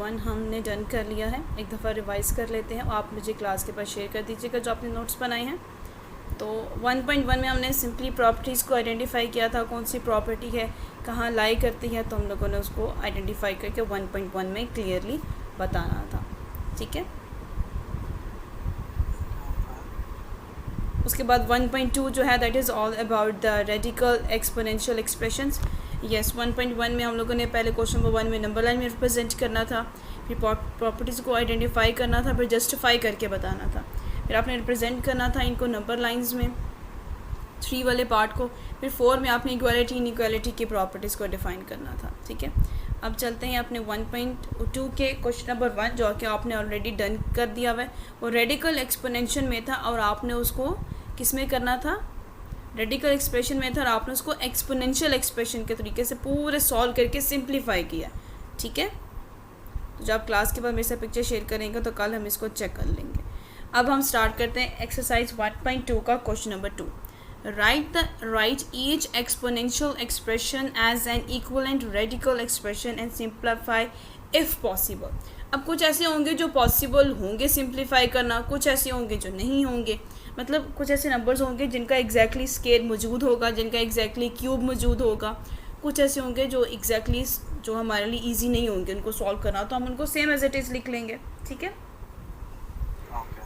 1.1 हमने डन कर लिया है। एक दफ़ा रिवाइज़ कर लेते हैं और आप मुझे क्लास के पास शेयर कर दीजिएगा जो आपने नोट्स बनाए हैं। तो 1.1 में हमने सिंपली प्रॉपर्टीज़ को आइडेंटिफाई किया था, कौन सी प्रॉपर्टी है कहाँ लाई करती है, तो हम लोगों ने उसको आइडेंटिफाई करके 1.1 में क्लियरली बताना था। ठीक है, उसके बाद 1.2 जो है that is all about the radical exponential expressions. Yes, 1.1 में हम लोगों ने पहले क्वेश्चन नंबर 1 में नंबर लाइन में रिप्रेजेंट करना था, फिर प्रॉपर्टीज़ को आइडेंटिफाई करना था, फिर जस्टिफाई करके बताना था, फिर आपने रिप्रेजेंट करना था इनको नंबर लाइंस में 3 वाले पार्ट को, फिर 4 में आपने इक्वालिटी इनइक्वालिटी की प्रॉपर्टीज़ को डिफ़ाइन करना था। ठीक है, अब चलते हैं अपने 1.2 के क्वेश्चन नंबर 1 जो कि आपने ऑलरेडी डन कर दिया हुआ है। वो रेडिकल एक्सपोनेंशियल में था और आपने उसको किस में करना था, रेडिकल एक्सप्रेशन में था, और आपने उसको एक्सपोनेंशियल एक्सप्रेशन के तरीके से पूरे सॉल्व करके सिंप्लीफाई किया। ठीक है, तो जब आप क्लास के बाद मेरे से पिक्चर शेयर करेंगे तो कल हम इसको चेक कर लेंगे। अब हम स्टार्ट करते हैं एक्सरसाइज 1.2 का question number 2। Write each exponential expression as an equivalent radical expression and simplify if possible। अब कुछ ऐसे होंगे जो पॉसिबल होंगे सिंप्लीफाई करना, कुछ ऐसे होंगे जो नहीं होंगे। मतलब कुछ ऐसे नंबर्स होंगे जिनका एग्जैक्टली स्केल मौजूद होगा, जिनका एग्जैक्टली क्यूब मौजूद होगा। कुछ ऐसे होंगे जो एग्जैक्टली जो हमारे लिए ईजी नहीं होंगे उनको सॉल्व करना, तो हम उनको सेम एज इट इज़ लिख लेंगे। ठीक है,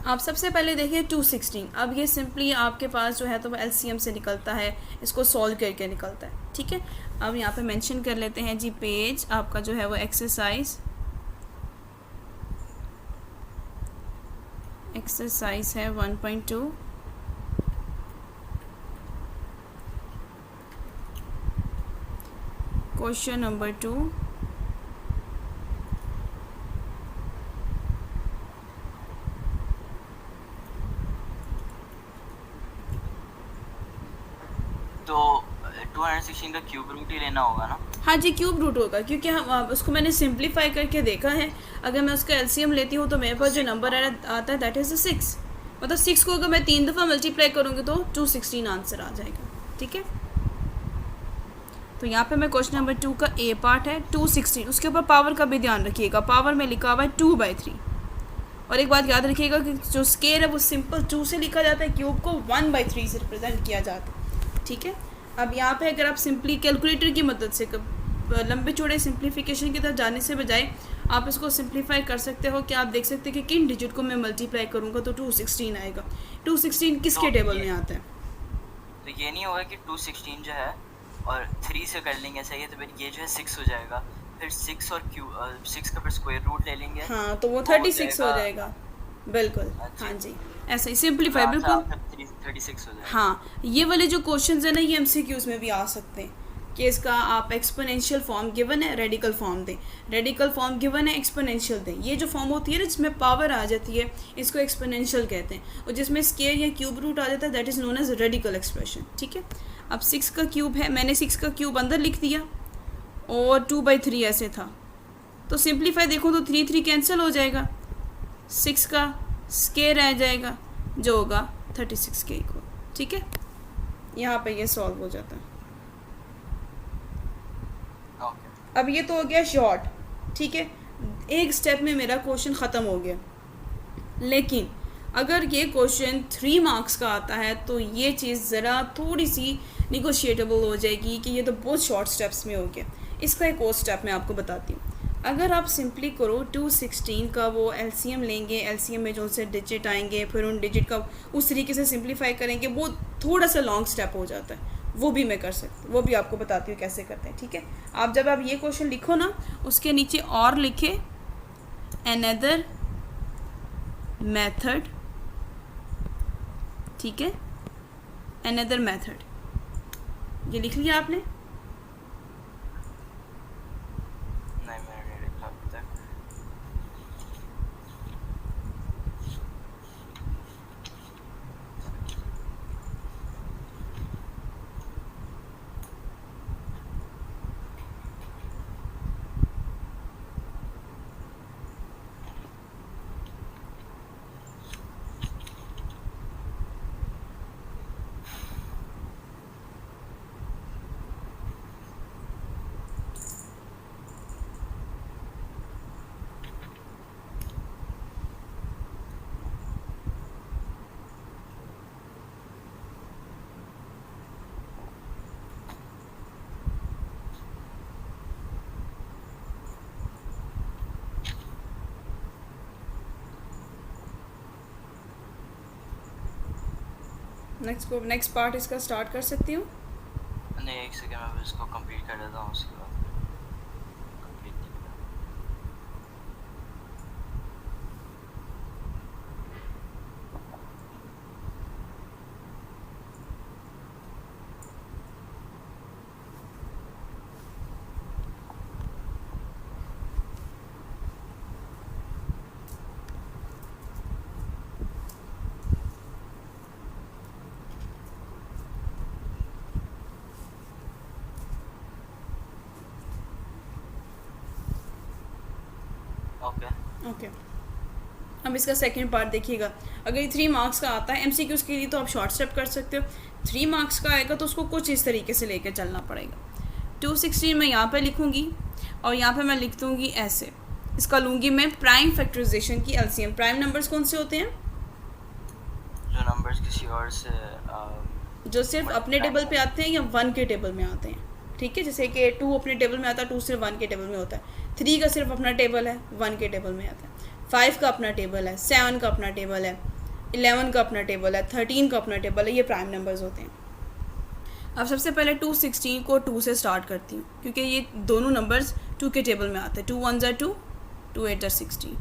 आप सबसे पहले देखिए 216। अब ये सिंपली आपके पास जो है तो वो एलसीएम से निकलता है, इसको सॉल्व करके निकलता है। ठीक है, अब यहाँ पे मेंशन कर लेते हैं जी पेज आपका जो है वो एक्सरसाइज है 1.2। Question number 2। तो 216 का क्यूब रूट ही लेना होगा ना? हाँ जी, क्यूब रूट होगा, क्योंकि हम उसको मैंने सिंप्लीफाई करके देखा है। अगर मैं उसका एलसीएम लेती हूँ तो मेरे पास जो नंबर आता है दैट इज़ 6। मतलब 6 को अगर मैं 3 दफ़ा मल्टीप्लाई करूँगी तो 216 आंसर आ जाएगा। ठीक है, तो यहाँ पे मैं क्वेश्चन नंबर 2 का ए पार्ट है 216, उसके ऊपर पावर का भी ध्यान रखिएगा। पावर में लिखा हुआ है 2/3। और एक बात याद रखिएगा कि जो स्केयर है वो सिंपल 2 से लिखा जाता है, क्यूब को 1/3 से रिप्रेजेंट किया जाता है। ठीक है, अब यहाँ पे अगर आप सिंपली कैलकुलेटर की मदद से लंबे चौड़े सिंप्लीफिकेशन की तरफ जाने से बजाय आप इसको सिंप्लीफाई कर सकते हो कि आप देख सकते हैं कि किन डिजिट को मैं मल्टीप्लाई करूँगा तो 216 आएगा। 216 किसके टेबल में आता है? तो ये नहीं होगा कि 216 जो है और 3 से कर लेंगे चाहिए तो फिर ये जो है 6 हो जाएगा, फिर 6 और 6 का फिर स्क्वायर रूट ले लेंगे। हाँ, तो वो 36 हो जाएगा। बिल्कुल, हाँ जी, ऐसा ही सिंप्लीफाई बिल्कुल 36 हो जाएगा। हाँ, ये वाले जो क्वेश्चंस है ना ये एमसीक्यूज में भी आ सकते हैं कि इसका आप एक्सपोनेंशियल फॉर्म गिवन है, रेडिकल फॉर्म दें, रेडिकल फॉर्म गिवन है, एक्सपोनेंशियल दें। ये जो फॉर्म होती है ना जिसमें पावर आ जाती है इसको एक्सपोनेंशियल कहते हैं, और जिसमें स्केयर या क्यूब रूट आ जाता है that is known as radical expression. ठीक है, अब 6 का क्यूब है, मैंने 6 का क्यूब अंदर लिख दिया और 2/3 ऐसे था, तो सिंप्लीफाई देखो तो 3 कैंसिल हो जाएगा, 6 का स्केयर रह जाएगा जो होगा 36 के इक्वल। ठीक है, यहाँ पे ये सॉल्व हो जाता है। अब ये तो हो गया शॉर्ट। ठीक है, एक स्टेप में मेरा क्वेश्चन ख़त्म हो गया। लेकिन अगर ये क्वेश्चन 3 मार्क्स का आता है तो ये चीज़ ज़रा थोड़ी सी निगोशिएटेबल हो जाएगी कि ये तो बहुत शॉर्ट स्टेप्स में हो गया। इसका एक और स्टेप मैं आपको बताती हूँ। अगर आप सिंपली करो 216 का वो एलसीएम लेंगे, एलसीएम में जो से डिजिट आएंगे फिर उन डिजिट का उस तरीके से सिंप्लीफाई करेंगे, वो थोड़ा सा लॉन्ग स्टेप हो जाता है। वो भी मैं कर सकती हूँ, वो भी आपको बताती हूँ कैसे करते हैं। ठीक है, आप जब आप ये क्वेश्चन लिखो ना उसके नीचे और लिखे अनदर मेथड। ठीक है, अनदर मेथड ये लिख लिया आपने? नेक्स्ट पार्ट इसका स्टार्ट कर सकती हूँ। नहीं, एक सेकंड, मैं इसको कंप्लीट कर देता हूँ, उसके बाद कंप्लीट नहीं किया। ओके, अब इसका सेकंड पार्ट देखिएगा। अगर ये 3 मार्क्स का आता है एमसीक्यूज़ के लिए तो आप शॉर्ट स्टेप कर सकते हो। 3 मार्क्स का आएगा तो उसको कुछ इस तरीके से लेकर चलना पड़ेगा। 216 मैं यहाँ पे लिखूँगी और यहाँ पे मैं लिख दूँगी ऐसे। इसका लूँगी मैं प्राइम फैक्टराइजेशन की एलसीएम। प्राइम नंबर्स कौन से होते हैं? जो नंबर्स किसी और से जो सिर्फ अपने टेबल पे आते हैं या 1 के टेबल में आते हैं। ठीक है, जैसे कि 2 अपने टेबल में आता है, 2 सिर्फ 1 के टेबल में होता है। 3 का सिर्फ अपना टेबल है, 1 के टेबल में आता है। 5 का अपना टेबल है, 7 का अपना टेबल है, 11 का अपना टेबल है, 13 का अपना टेबल है। ये प्राइम नंबर्स होते हैं। अब सबसे पहले 216 को 2 से स्टार्ट करती हूँ क्योंकि ये दोनों नंबर्स 2 के टेबल में आते हैं। 2 1 2, 2 8 16।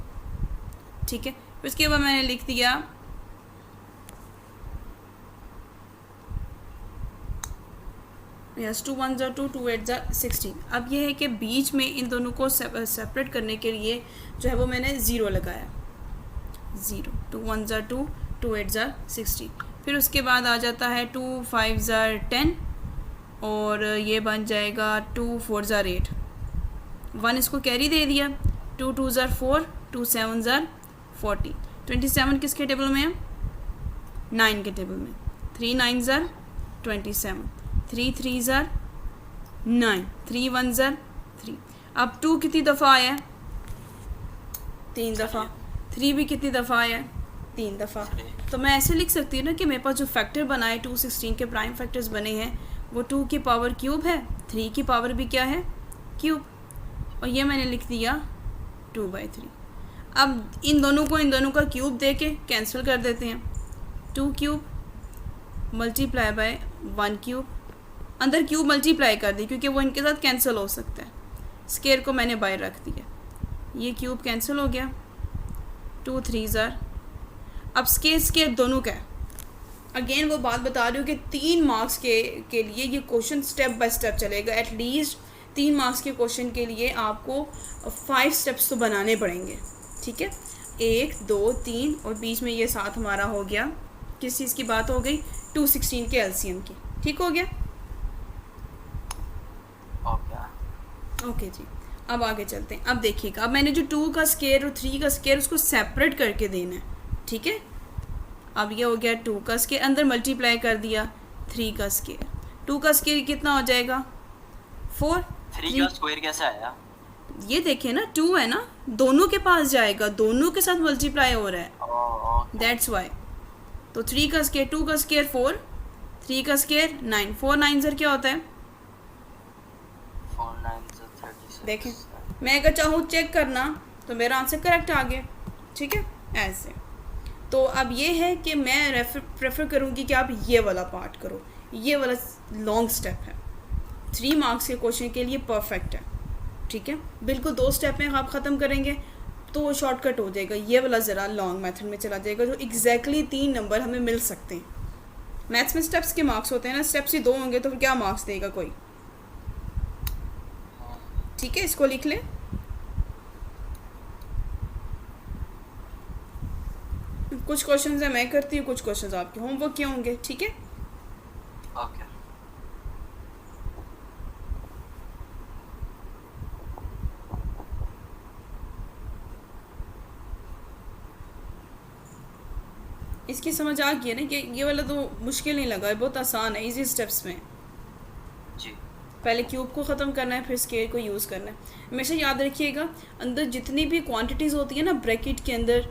ठीक है, फिर उसके बाद मैंने लिख दिया यस 2 1 2, 2 8 16। अब ये है कि बीच में इन दोनों को सेपरेट करने के लिए जो है वो मैंने ज़ीरो लगाया। 0 2 1 2, 2 8 16। फिर उसके बाद आ जाता है 2 5 10 और ये बन जाएगा 2 4 8। 1 इसको कैरी दे दिया। 2 2 4, 2 7 40। 27 किसके टेबल में है? 9 के टेबल में। 3 9 27, 3 3 9, 3 1 3। अब 2 कितनी दफ़ा आया? 3 दफ़ा। 3 भी कितनी दफ़ा आया? 3 दफ़ा। तो मैं ऐसे लिख सकती हूँ ना कि मेरे पास जो फैक्टर बनाए 216 के प्राइम फैक्टर्स बने हैं वो 2 की पावर क्यूब है, 3 की पावर भी क्या है? क्यूब। और ये मैंने लिख दिया 2/3। अब इन दोनों का क्यूब दे के कैंसिल कर देते हैं। 2 क्यूब मल्टीप्लाई बाय 1 क्यूब। अंदर क्यूब मल्टीप्लाई कर दी क्योंकि वो इनके साथ कैंसिल हो सकता है। स्केयर को मैंने बाय रख दिया, ये क्यूब कैंसिल हो गया। 2 3 अब स्केयर दोनों का है। अगेन वो बात बता रही हूँ कि 3 मार्क्स के लिए ये क्वेश्चन स्टेप बाय स्टेप चलेगा। एटलीस्ट 3 मार्क्स के क्वेश्चन के लिए आपको 5 स्टेप्स तो बनाने पड़ेंगे। ठीक है, 1 2 3 और बीच में ये साथ हमारा हो गया। किस चीज़ की बात हो गई? 216 के एलसीएम की। ठीक हो गया? ओके जी, अब आगे चलते हैं। अब देखिएगा, अब मैंने जो 2 का स्केयर और 3 का स्केयर उसको सेपरेट करके देना है। ठीक है, अब ये हो गया 2 का स्केयर, अंदर मल्टीप्लाई कर दिया 3 का स्केयर। 2 का स्केयर कितना हो जाएगा? 4। 3 का स्क्वायर कैसे आया? ये देखिए ना, 2 है ना, दोनों के पास जाएगा, दोनों के साथ मल्टीप्लाई हो रहा है, दैट्स वाई। तो 3 का स्केयर, 2 का स्केयर 4, 3 का स्केयर 9। 4 9 क्या होता है? 4 9 36। देखें, मैं अगर चाहूँ चेक करना तो मेरा आंसर करेक्ट आ गया। ठीक है, ऐसे। तो अब ये है कि मैं प्रेफर करूँगी कि आप ये वाला पार्ट करो। ये वाला लॉन्ग स्टेप है, 3 मार्क्स के क्वेश्चन के लिए परफेक्ट है। ठीक है, बिल्कुल 2 स्टेप में आप ख़त्म करेंगे तो वो शॉर्टकट हो जाएगा। ये वाला ज़रा लॉन्ग मेथड में चला जाएगा जो एग्जैक्टली 3 नंबर हमें मिल सकते हैं। मैथ्स में स्टेप्स के मार्क्स होते हैं ना, स्टेप्स ही 2 होंगे तो फिर क्या मार्क्स देगा कोई? ठीक है, इसको लिख लें। कुछ क्वेश्चंस है मैं करती हूँ, कुछ क्वेश्चंस आपके होमवर्क के होंगे। ठीक है, ओके। इसकी समझ आ गई है ना कि ये वाला तो मुश्किल नहीं लगा है, बहुत आसान है, इजी स्टेप्स में। जी। पहले क्यूब को ख़त्म करना है, फिर स्केयर को यूज़ करना है। हमेशा याद रखिएगा, अंदर जितनी भी क्वांटिटीज़ होती है ना ब्रैकेट के अंदर,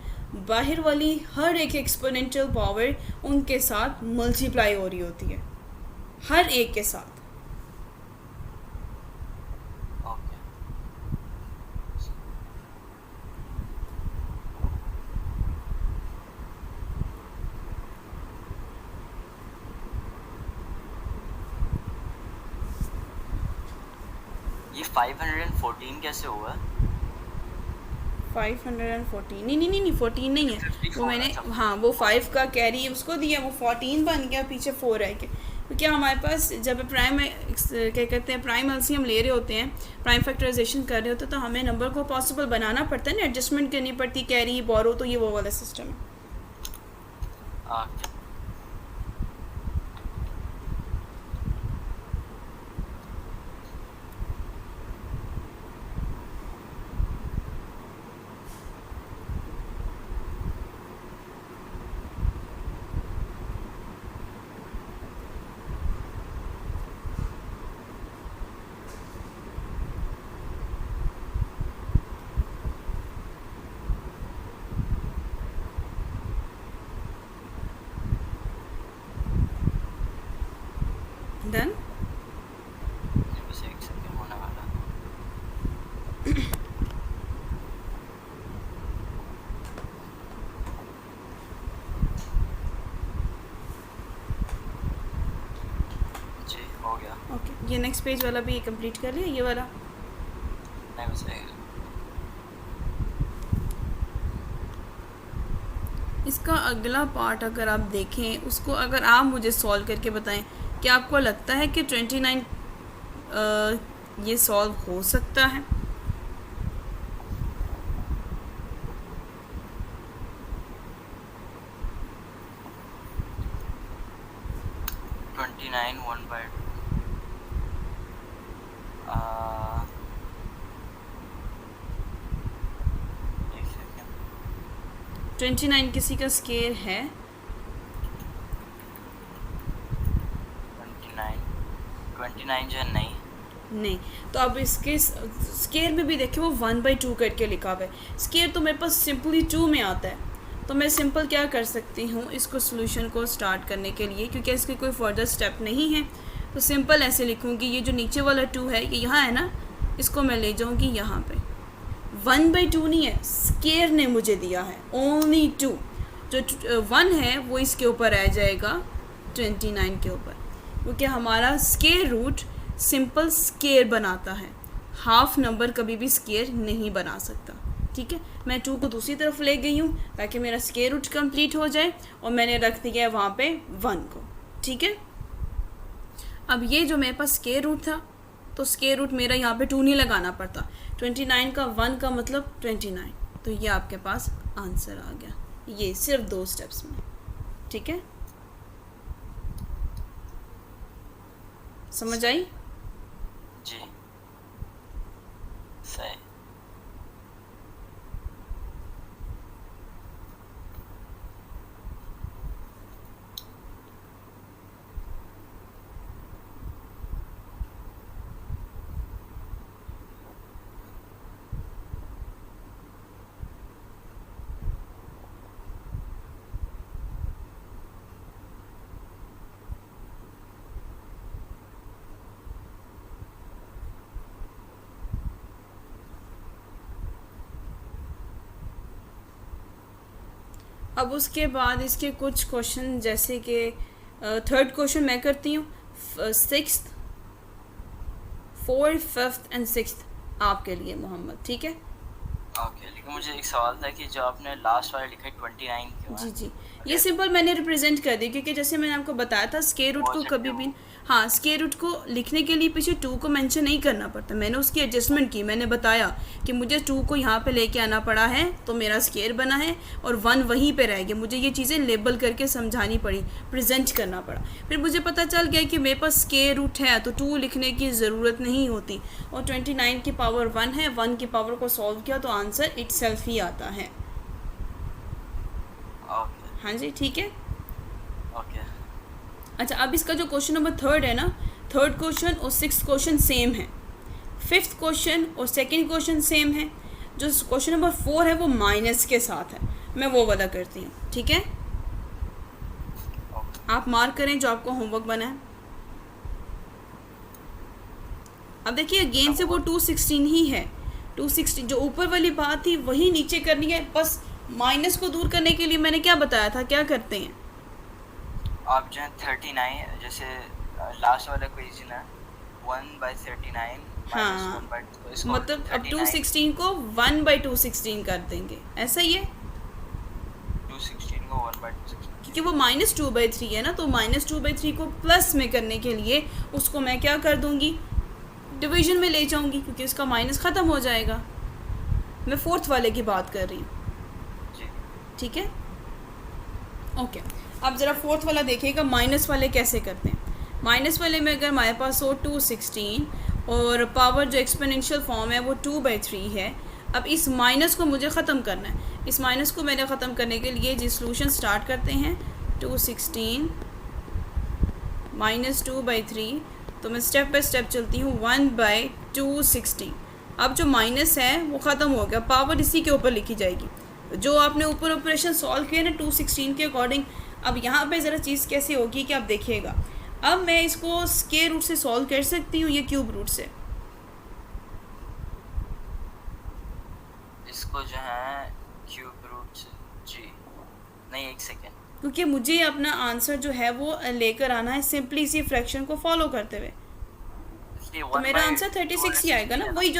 बाहर वाली हर एक एक्सपोनेंशियल पावर उनके साथ मल्टीप्लाई हो रही होती है, हर एक के साथ। ओके। 514 कैसे हुआ? 514 नहीं 14 नहीं है 54 वो मैंने, अच्छा। हाँ वो 5 का कैरी उसको दिया, वो 14 बन गया, पीछे 4 रह गया। क्योंकि हमारे पास जब प्राइम क्या कहते हैं प्राइम एलसीएम ले रहे होते हैं, प्राइम फैक्टराइजेशन कर रहे होते हैं, तो हमें नंबर को पॉसिबल बनाना पड़ता है ना, एडजस्टमेंट करनी पड़ती, कैरी बोरो, तो ये वो वाला सिस्टम है। ओके। डन। बस एक सेकंड होने वाला। जी हो गया। ओके, ये नेक्स्ट पेज वाला भी कंप्लीट कर लिया, ये वाला। नहीं बस इसका अगला पार्ट अगर आप देखें, उसको अगर आप मुझे सॉल्व करके बताएं कि आपको लगता है कि 29 ये सॉल्व हो सकता है? नाइन 1/2 एक सेकंड। 29 किसी का स्केयर है? 29 जो है नहीं। नहीं, तो अब इसके स्केयर में भी देखिए वो 1/2 करके लिखा हुआ है। स्केयर तो मेरे पास सिंपली 2 में आता है, तो मैं सिंपल क्या कर सकती हूँ इसको सोल्यूशन को स्टार्ट करने के लिए, क्योंकि इसके कोई फर्दर स्टेप नहीं है, तो सिंपल ऐसे लिखूँगी, ये जो नीचे वाला 2 है ये यहाँ है ना, इसको मैं ले जाऊँगी यहाँ पे। 1/2 नहीं है, स्केयर ने मुझे दिया है ओनली 2, जो 1 है वो इसके ऊपर आ जाएगा 29 के ऊपर, क्योंकि हमारा स्केयर रूट सिंपल स्केयर बनाता है, हाफ नंबर कभी भी स्केयर नहीं बना सकता। ठीक है, मैं 2 को दूसरी तरफ ले गई हूँ ताकि मेरा स्केयर रूट कंप्लीट हो जाए, और मैंने रख दिया है वहाँ पे 1 को। ठीक है, अब ये जो मेरे पास स्केयर रूट था, तो स्केयर रूट मेरा यहाँ पे 2 नहीं लगाना पड़ता, 29 का 1 का मतलब 29, तो ये आपके पास आंसर आ गया, ये सिर्फ 2 स्टेप्स में। ठीक है, समझ आई? जी सही। अब उसके बाद इसके कुछ क्वेश्चन, जैसे कि थर्ड क्वेश्चन मैं करती हूँ, 6th 4th 5th and 6th आपके लिए मोहम्मद। ठीक है, ओके, लेकिन मुझे एक सवाल था कि जो आपने लास्ट वाला लिखा है 29 क्यों है? जी ये सिंपल मैंने रिप्रेजेंट कर दी, क्योंकि जैसे मैंने आपको बताया था स्केयर रूट को कभी भी, हाँ स्केयर रूट को लिखने के लिए पीछे 2 को मेंशन नहीं करना पड़ता, मैंने उसकी एडजस्टमेंट की, मैंने बताया कि मुझे 2 को यहाँ पे लेके आना पड़ा है तो मेरा स्केयर बना है, और 1 वहीं पे रह गया, मुझे ये चीज़ें लेबल करके समझानी पड़ी, प्रेजेंट करना पड़ा। फिर मुझे पता चल गया कि मेरे पास स्केयर रूट है तो 2 लिखने की ज़रूरत नहीं होती, और 29 की पावर 1 है, 1 की पावर को सॉल्व किया तो आंसर इटसेल्फ ही आता है। ओके हाँ जी, ठीक है। ओके अच्छा, अब इसका जो क्वेश्चन नंबर 3 है ना, 3rd क्वेश्चन और 6th क्वेश्चन सेम है, 5th क्वेश्चन और 2nd क्वेश्चन सेम है, जो क्वेश्चन नंबर 4 है वो माइनस के साथ है, मैं वो वाला करती हूँ। ठीक है, आप मार्क करें जो आपको होमवर्क बना है। अब देखिए अगेन से वो 216 ही है, 216 जो ऊपर वाली बात थी वही नीचे करनी है, बस माइनस को दूर करने के लिए मैंने क्या बताया था, क्या करते हैं आप जो है 39 जैसे लास्ट वाला क्वेश्चन है 1/39 हाँ, 1/2 तो इसको मतलब अब 39 216 को 1/216 कर देंगे, ऐसा ही है, 216 को 1/216 क्योंकि वो -2/3 है ना, तो -2/3 को प्लस में करने के लिए उसको मैं क्या कर दूंगी, डिवीजन में ले जाऊंगी, क्योंकि इसका माइनस ख़त्म हो जाएगा। मैं फोर्थ वाले की बात कर रही हूँ, जी। ठीक है, ओके। अब ज़रा फोर्थ वाला देखिएगा, माइनस वाले कैसे करते हैं। माइनस वाले में अगर हमारे पास हो 216 और पावर जो एक्सपोनेंशियल फॉर्म है वो 2/3 है। अब इस माइनस को मुझे ख़त्म करना है। इस माइनस को मैंने ख़त्म करने के लिए जी सोल्यूशन स्टार्ट करते हैं। 216 - 2/3, तो मैं स्टेप बाय स्टेप चलती हूँ। 1/260। अब जो माइनस है वो ख़त्म हो गया, पावर इसी के ऊपर लिखी जाएगी। जो आपने ऊपर ऑपरेशन सॉल्व किया ना 216 के अकॉर्डिंग, अब यहाँ पे ज़रा चीज़ कैसे होगी कि आप देखिएगा। अब मैं इसको स्क्वायर रूट से सॉल्व कर सकती हूँ या क्यूब रूट से? इसको जो है क्यूब रूट से, जी नहीं, एक सेकेंड, क्योंकि मुझे अपना आंसर जो है वो लेकर आना है सिंपली इसी फ्रैक्शन को फॉलो करते हुए। तो मेरा आंसर 36 ही आएगा ना। वही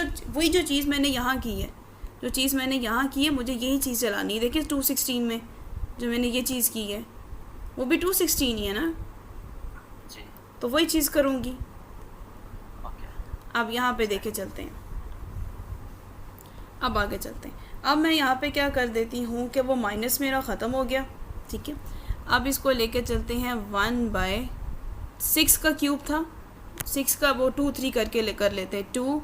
जो चीज़ मैंने यहाँ की है, जो चीज़ मैंने यहाँ की है, मुझे यही चीज़ चलानी है। देखिए 216 में जो मैंने ये चीज़ की है वो भी 216 ही है ना, जी। तो वही चीज़ करूँगी। ओके, अब यहाँ पे देखे चलते हैं, अब आगे चलते हैं। अब मैं यहाँ पे क्या कर देती हूँ कि वो माइनस मेरा ख़त्म हो गया, ठीक है। अब इसको लेके चलते हैं 1/6 का क्यूब था, 6 का वो 2 3 करके कर लेते हैं। 2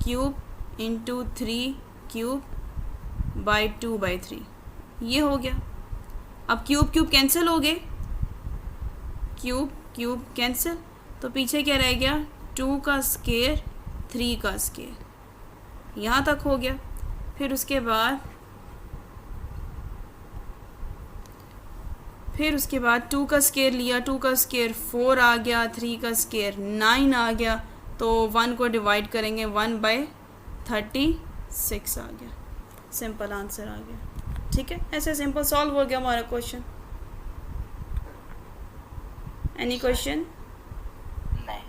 क्यूब × 3 क्यूब / 2/3, ये हो गया। अब क्यूब क्यूब कैंसिल हो गए, क्यूब क्यूब कैंसिल, तो पीछे क्या रह गया, 2 का स्क्वायर 3 का स्क्वायर, यहाँ तक हो गया। फिर उसके बाद 2 का स्क्वायर लिया, 2 का स्क्वायर 4 आ गया, 3 का स्क्वायर 9 आ गया, तो 1 को डिवाइड करेंगे 1/36 आ गया। सिंपल आंसर आ गया, ठीक है। ऐसे सिंपल सॉल्व हो गया हमारा क्वेश्चन। Any question? नहीं,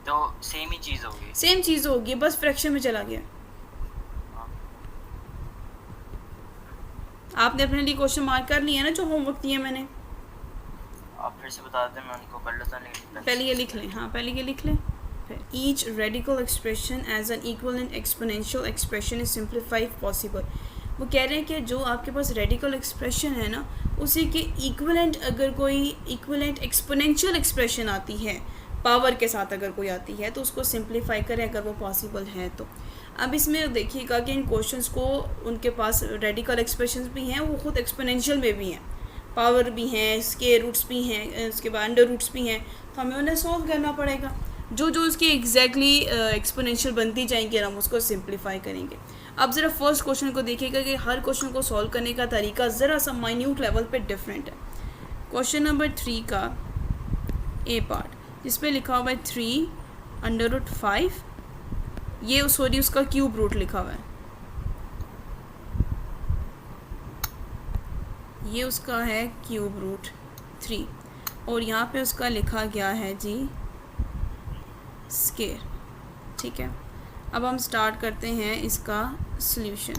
तो सेम ही चीज़ होगी। सेम चीज़ होगी, बस फ्रैक्शन में चला गया। आपने अपने लिए क्वेश्चन मार्क कर लिया ना जो होमवर्क दिया मैंने? आप फिर से बता दें, मैं उनको कर लेता हूँ। पहले ये लिख लें, हाँ पहले ये लिख लें। फिर each radical expression as an equivalent exponential expression is simplified possible. वो कह रहे हैं कि जो आपके पास रेडिकल एक्सप्रेशन है ना, उसी के इक्वलेंट अगर कोई इक्वलेंट एक्सपोनेंशियल एक्सप्रेशन आती है, पावर के साथ अगर कोई आती है, तो उसको सिंप्लीफाई करें अगर वो पॉसिबल है तो। अब इसमें देखिएगा कि इन क्वेश्चंस को उनके पास रेडिकल एक्सप्रेशंस भी हैं, वो खुद एक्सपोनेंशियल में भी हैं, पावर भी हैं, स्क्वायर रूट्स भी हैं, उसके बाद अंडर रूट्स भी हैं, तो हमें उन्हें सॉल्व करना पड़ेगा। जो उसकी एग्जैक्टली एक्सपोनेंशियल बनती जाएंगी और हम उसको सिंप्लीफाई करेंगे। अब ज़रा फर्स्ट क्वेश्चन को देखिएगा कि हर क्वेश्चन को सॉल्व करने का तरीका ज़रा सा माइन्यूट लेवल पे डिफरेंट है। क्वेश्चन नंबर 3 का ए पार्ट, जिस पे लिखा हुआ है 3√5, ये सॉरी उसका क्यूब रूट लिखा हुआ है, ये उसका है क्यूब रूट 3, और यहाँ पे उसका लिखा गया है जी स्क्वायर, ठीक है। अब हम स्टार्ट करते हैं इसका सॉल्यूशन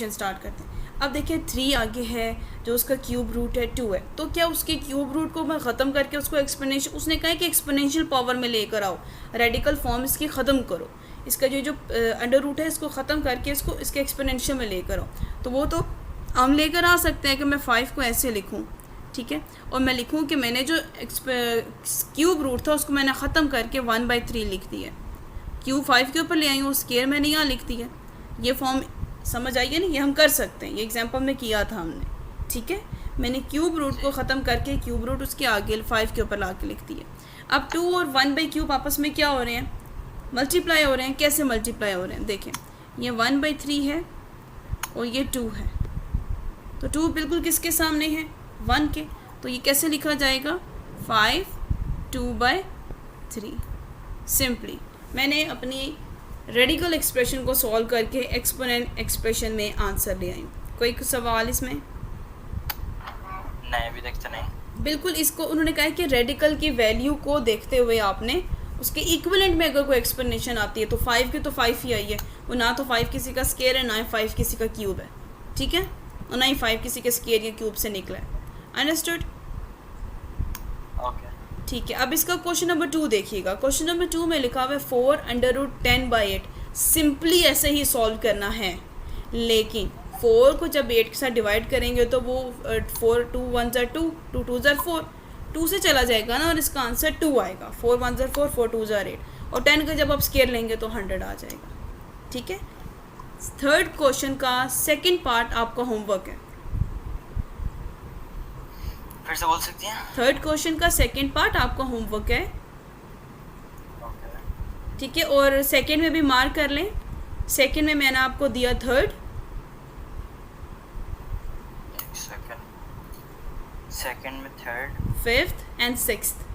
स्टार्ट करते हैं। अब देखिए 3 आगे है, जो उसका क्यूब रूट है 2 है, तो क्या उसके क्यूब रूट को मैं ख़त्म करके उसको एक्सपोनेंशियल, उसने कहा है कि एक्सपोनेंशियल पावर में लेकर आओ, रेडिकल फॉर्म इसकी ख़त्म करो, इसका जो अंडर रूट है इसको ख़त्म करके इसको इसके एक्सपोनेंशियल में लेकर आओ। तो वो तो हम लेकर आ सकते हैं कि मैं 5 को ऐसे लिखूँ, ठीक है, और मैं लिखूँ कि मैंने जो क्यूब रूट था उसको मैंने ख़त्म करके 1/3 लिख दिया, क्यूब 5 के ऊपर ले आई हूँ, स्क्वायर मैंने यहाँ लिख दिया। ये फॉर्म समझ आइए ना, ये हम कर सकते हैं, ये एग्जांपल में किया था हमने, ठीक है। मैंने क्यूब रूट को ख़त्म करके क्यूब रूट उसके आगे 5 के ऊपर ला के लिख दिया। अब 2 और 1/3 आपस में क्या हो रहे हैं, मल्टीप्लाई हो रहे हैं। कैसे मल्टीप्लाई हो रहे हैं, देखें, ये 1/3 है और ये 2 है, तो 2 बिल्कुल किसके सामने है, 1 के, तो ये कैसे लिखा जाएगा, 5 2/3। सिंपली मैंने अपनी रेडिकल एक्सप्रेशन को सॉल्व करके एक्सपोनेंट एक्सप्रेशन में आंसर ले आई हूँ। कोई सवाल इसमें? नहीं, अभी तक तो नहीं। बिल्कुल, इसको उन्होंने कहा है कि रेडिकल की वैल्यू को देखते हुए आपने उसके इक्विवेलेंट में अगर कोई एक्सप्लेनेशन आती है तो 5 की तो 5 ही आई है, वो ना तो 5 किसी का स्केयर है, ना ही 5 किसी का क्यूब है, ठीक है, और ना ही 5 किसी के स्केयर या क्यूब से निकला है। अंडरस्टूड? ओके ठीक है, अब इसका क्वेश्चन नंबर 2 देखिएगा। क्वेश्चन नंबर 2 में लिखा हुआ है 4√10/8। सिंपली ऐसे ही सॉल्व करना है, लेकिन 4 को जब 8 के साथ डिवाइड करेंगे तो वो 4 2 1 ज़ा 2 2 2 ज़ा 4, 2 से चला जाएगा ना, और इसका आंसर 2 आएगा। 4 1 ज़ा 4 4 2 ज़ा 8, और 10 का जब आप स्केयर लेंगे तो 100 आ जाएगा, ठीक है। थर्ड क्वेश्चन का सेकंड पार्ट आपका होमवर्क है। फिर से बोल सकती हैं? थर्ड क्वेश्चन का सेकंड पार्ट आपका होमवर्क है, ओके ठीक है, और सेकंड में भी मार्क कर लें। सेकंड में मैंने आपको दिया थर्ड, एक सेकंड में थर्ड, फिफ्थ एंड सिक्स्थ,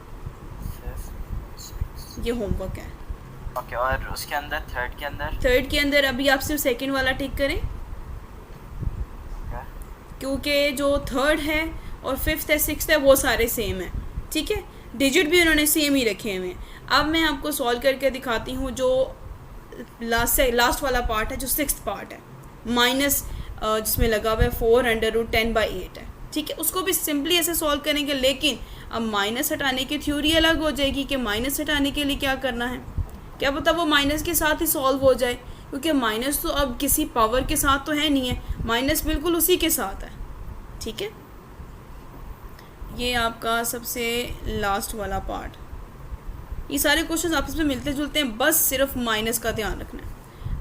ये होमवर्क है। ओके और उसके अंदर थर्ड के अंदर अभी आप सिर्फ सेकंड वाला टिक करें, क्योंकि जो थर्ड है और फिफ्थ है सिक्स्थ है वो सारे सेम है, ठीक है, डिजिट भी उन्होंने सेम ही रखे हुए हैं। अब मैं आपको सॉल्व करके दिखाती हूँ जो लास्ट वाला पार्ट है, जो सिक्स्थ पार्ट है, माइनस जिसमें लगा हुआ है 4√10/8 है, ठीक है, उसको भी सिंपली ऐसे सॉल्व करेंगे। लेकिन अब माइनस हटाने की थ्योरी अलग हो जाएगी कि माइनस हटाने के लिए क्या करना है, क्या पता वो माइनस के साथ ही सॉल्व हो जाए, क्योंकि माइनस तो अब किसी पावर के साथ तो है नहीं है, माइनस बिल्कुल उसी के साथ है, ठीक है। ये आपका सबसे लास्ट वाला पार्ट। ये सारे क्वेश्चन आपस में मिलते जुलते हैं, बस सिर्फ माइनस का ध्यान रखना है।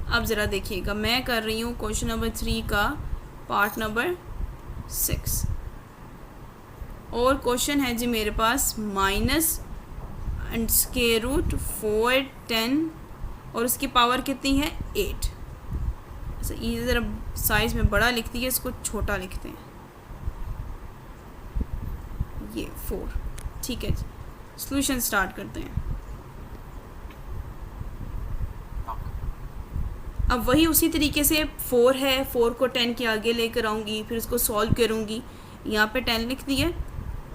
अब ज़रा देखिएगा, मैं कर रही हूँ क्वेश्चन नंबर 3 का पार्ट नंबर 6, और क्वेश्चन है जी मेरे पास माइनस एंड स्क्वायर रूट 4 10 और उसकी पावर कितनी है 8। अच्छा, ये ज़रा साइज़ में बड़ा लिखती है, इसको छोटा लिखते हैं, ये 4, ठीक है जी। सॉल्यूशन स्टार्ट करते हैं। अब वही उसी तरीके से 4 है, 4 को 10 के आगे लेकर आऊँगी, फिर उसको सॉल्व करूँगी। यहाँ पे 10 लिख दिया,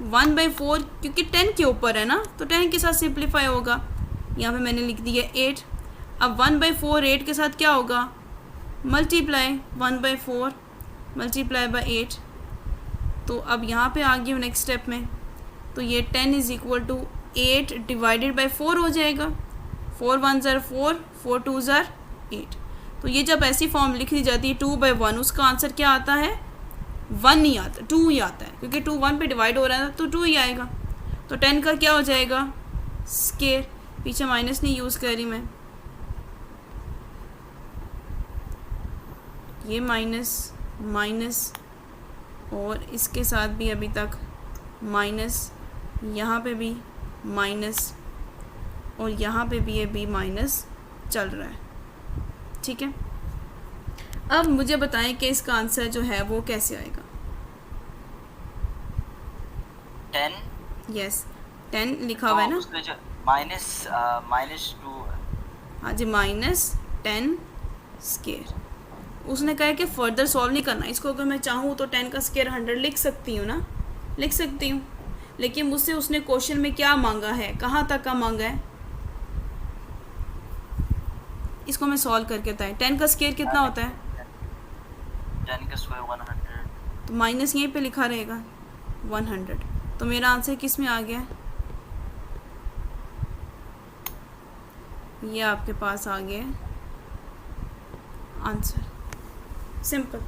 1/4 क्योंकि 10 के ऊपर है ना, तो 10 के साथ सिंप्लीफाई होगा। यहाँ पे मैंने लिख दिया 8। अब 1/4 8 के साथ क्या होगा, मल्टीप्लाई 1/4 मल्टीप्लाई बाय 8। तो अब यहाँ पे आ गई हूँ नेक्स्ट स्टेप में, तो ये 10 = 8 डिवाइडेड बाय 4 हो जाएगा। 4 1 ज़ा 4 4 2 ज़ा 8। तो ये जब ऐसी फॉर्म लिख दी जाती है 2/1, उसका आंसर क्या आता है, 1 नहीं आता, 2 ही आता है, क्योंकि 2 1 पे डिवाइड हो रहा है तो 2 ही आएगा। तो 10 का क्या हो जाएगा, स्केयर, पीछे माइनस नहीं यूज़ कर रही मैं, ये माइनस माइनस और इसके साथ भी अभी तक माइनस, यहाँ पे भी माइनस और यहाँ पे भी ये भी माइनस चल रहा है, ठीक है। अब मुझे बताएं कि इसका आंसर जो है वो कैसे आएगा। 10 यस 10 लिखा हुआ है ना, उसमें जो -2 हाँ जी, -10 स्केयर। उसने कहा है कि फर्दर सॉल्व नहीं करना इसको, अगर मैं चाहूँ तो 10 का स्केयर 100 लिख सकती हूँ ना, लिख सकती हूँ, लेकिन मुझसे उसने क्वेश्चन में क्या मांगा है, कहाँ तक का मांगा है, इसको मैं सॉल्व करके बताएं। 10 का स्केयर कितना होता है, 10 का स्क्वायर 100, तो माइनस यहीं पे लिखा रहेगा 100। तो मेरा आंसर किस में आ गया, ये आपके पास आ गया आंसर। सिंपल।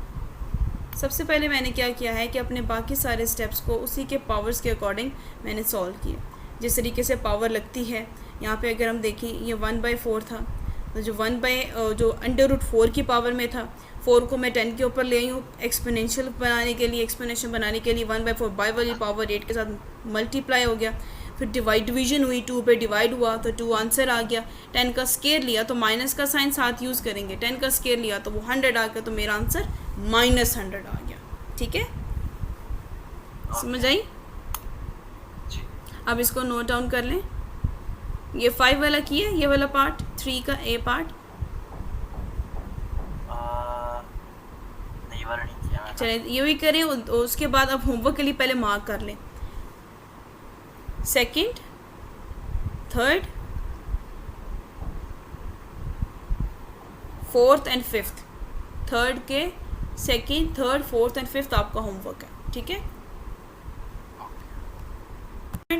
सबसे पहले मैंने क्या किया है कि अपने बाकी सारे स्टेप्स को उसी के पावर्स के अकॉर्डिंग मैंने सॉल्व किया, जिस तरीके से पावर लगती है। यहाँ पे अगर हम देखें ये 1/4 था, तो जो √4 की पावर में था, 4 को मैं 10 के ऊपर ले आई हूँ एक्सपोनेंशियल बनाने के लिए, 1/4 बाय वाली पावर 8 के साथ मल्टीप्लाई हो गया, फिर डिवीजन हुई, 2 पे डिवाइड हुआ तो 2 आंसर आ गया। 10 का स्केयर लिया तो माइनस का साइन साथ यूज़ करेंगे, 10 का स्केयर लिया तो वो 100 आ गया, तो मेरा आंसर -100 आ गया, ठीक है, समझ आई। अब इसको नोट डाउन कर लें, ये 5 वाला किया, ये वाला पार्ट 3 का ए पार्ट, नहीं वाला नहीं किया मैंने। चले ये भी करें। उसके बाद अब होमवर्क के लिए पहले मार्क कर लें, second, third, fourth and fifth. Third के second, third, fourth and fifth आपका होमवर्क है, ठीक है।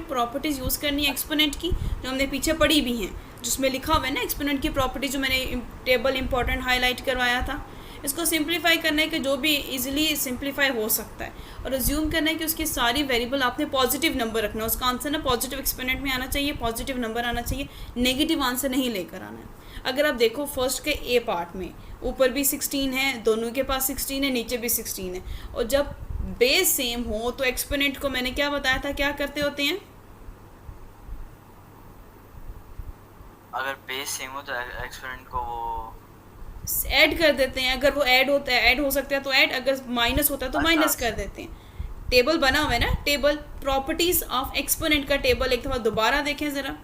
प्रॉपर्टीज यूज़ करनी है एक्सपोनेंट की, जो हमने पीछे पढ़ी भी हैं, जिसमें लिखा हुआ है ना एक्सपोनेंट की प्रॉपर्टी, जो मैंने टेबल इंपॉर्टेंट हाईलाइट करवाया था। इसको सिंप्लीफाई करना है कि जो भी इजीली सिंप्लीफाई हो सकता है, और अज्यूम करना है कि उसकी सारी वेरिएबल आपने पॉजिटिव नंबर रखना है। उसका आंसर ना पॉजिटिव एक्सपोनेंट में आना चाहिए, पॉजिटिव नंबर आना चाहिए, नेगेटिव आंसर नहीं लेकर आना है। अगर आप देखो फर्स्ट के ए पार्ट में ऊपर भी 16 है, दोनों के पास 16 है, नीचे भी 16 है, और जब बेस सेम हो तो एक्सपोनेंट को मैंने क्या बताया था, क्या करते होते हैं? अगर बेस सेम हो तो एक्सपोनेंट को वो ऐड कर देते हैं। अगर वो ऐड होता है, ऐड हो सकता है तो ऐड, अगर माइनस होता है तो माइनस कर देते हैं। टेबल बना हुआ है ना, टेबल प्रॉपर्टीज ऑफ एक्सपोनेंट का टेबल एक दफ़ा दोबारा देखें ज़रा,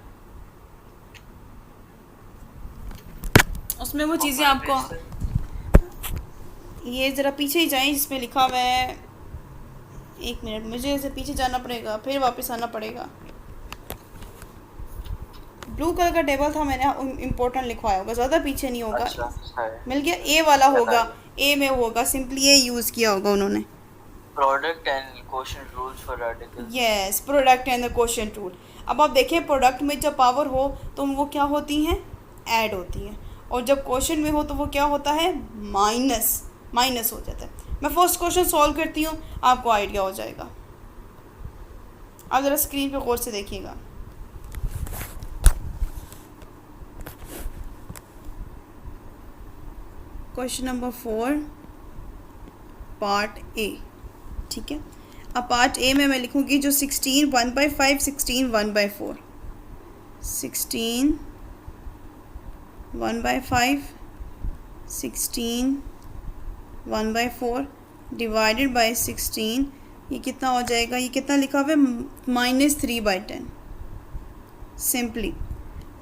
उसमें वो चीज़ें आपको, ये ज़रा पीछे ही जाएं जिसमें लिखा हुआ है, एक मिनट, मुझे इसे पीछे जाना पड़ेगा, फिर वापस आना पड़ेगा। ब्लू कलर का टेबल था, मैंने इम्पोर्टेंट लिखवाया होगा, ज़्यादा पीछे नहीं होगा। अच्छा है। मिल गया, ए वाला होगा, ए में होगा, सिंपली ये यूज़ किया होगा उन्होंने। Product and quotient rules for radicals. Yes, product and the quotient rule. अब आप देखें प्रोडक्ट में जब पावर हो तो वो क्या होती हैं, ऐड होती हैं, और जब क्वोशिएंट में हो तो वो क्या होता है, माइनस, माइनस हो जाता है। मैं फर्स्ट क्वेश्चन सॉल्व करती हूँ, आपको आइडिया हो जाएगा। आप ज़रा स्क्रीन पे गौर से देखिएगा। क्वेश्चन नंबर 4 पार्ट ए, ठीक है। अब पार्ट ए में मैं लिखूँगी जो 16 1/5, 16 1/4, 16 1/5, 16 1/4 डिवाइडेड बाई 16, ये कितना हो जाएगा, ये कितना लिखा हुआ है, -3/10। सिंपली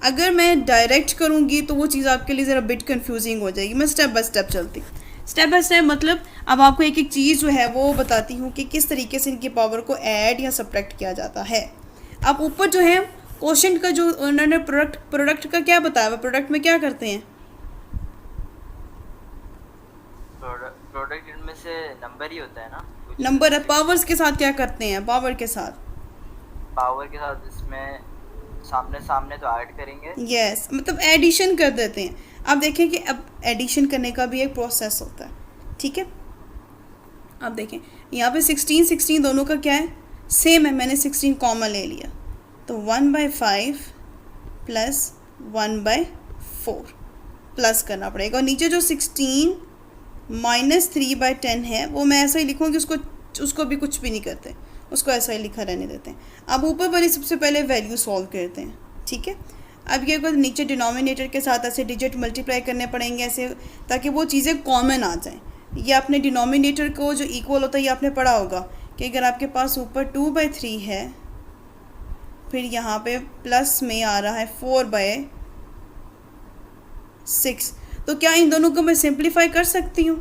अगर मैं डायरेक्ट करूँगी तो वो चीज़ आपके लिए ज़रा बिट कंफ्यूजिंग हो जाएगी। मैं स्टेप बाय स्टेप चलती, स्टेप बाय स्टेप, मतलब अब आपको एक एक चीज़ जो है वो बताती हूँ कि किस तरीके से इनकी पावर को ऐड या सब्ट्रैक्ट किया जाता है। अब ऊपर जो है क्वोशिएंट का जो उन्होंने प्रोडक्ट का क्या बताया हुआ, प्रोडक्ट में क्या करते हैं, प्रोडक्ट इनमें से नंबर ही होता है ना, नंबर है। पावर्स के साथ क्या करते हैं, पावर के साथ, पावर के साथ इसमें सामने सामने तो ऐड करेंगे। यस, मतलब एडिशन कर देते हैं। आप देखें कि अब एडिशन करने का भी एक प्रोसेस होता है, ठीक है। अब देखें यहाँ पे 16 16 दोनों का क्या है, सेम है, मैंने 16 कॉमन ले लिया, तो 1/5 प्लस 1/4 प्लस करना पड़ेगा, और नीचे जो 16 -3/10 है वो मैं ऐसा ही लिखूँगी, उसको भी कुछ भी नहीं करते, उसको ऐसा ही लिखा रहने देते हैं। अब ऊपर वाली सबसे पहले वैल्यू सॉल्व करते हैं, ठीक है। अब ये नीचे डिनोमिनेटर के साथ ऐसे डिजिट मल्टीप्लाई करने पड़ेंगे ऐसे, ताकि वो चीज़ें कॉमन आ जाएं। ये आपने डिनोमिनेटर को जो इक्वल होता है ये आपने पढ़ा होगा कि अगर आपके पास ऊपर 2/3 है, फिर यहाँ पे प्लस में आ रहा है 4/6, तो क्या इन दोनों को मैं सिंप्लीफाई कर सकती हूँ?